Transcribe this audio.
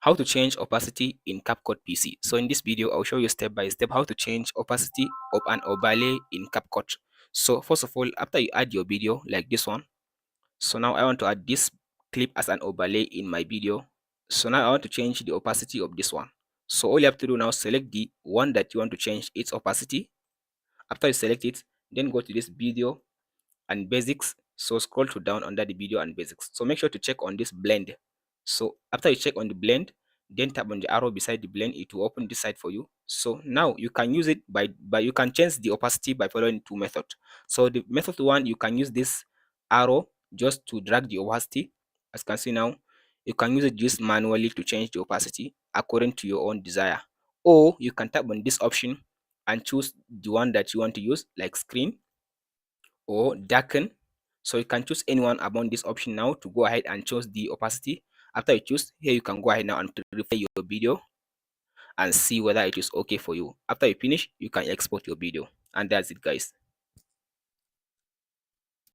How to change opacity in CapCut PC. So in this video, I'll show you step by step how to change opacity of an overlay in CapCut. So first of all, after you add your video like this one, so now I want to add this clip as an overlay in my video. So now I want to change the opacity of this one. So all you have to do now, select the one that you want to change its opacity. After you select it, then go to this video and basics. So scroll to down under the video and basics. So make sure to check on this blend. So after you check on the blend, then tap on the arrow beside the blend. It will open this side for you. So now you can use it by you can change the opacity by following two methods. So the method one, you can use this arrow just to drag the opacity. As you can see now, you can use it just manually to change the opacity according to your own desire. Or you can tap on this option and choose the one that you want to use, like screen or darken. So you can choose anyone among this option now to go ahead and choose the opacity. After you choose, here you can go ahead now and replay your video and see whether it is okay for you. After you finish, you can export your video, and that's it, guys.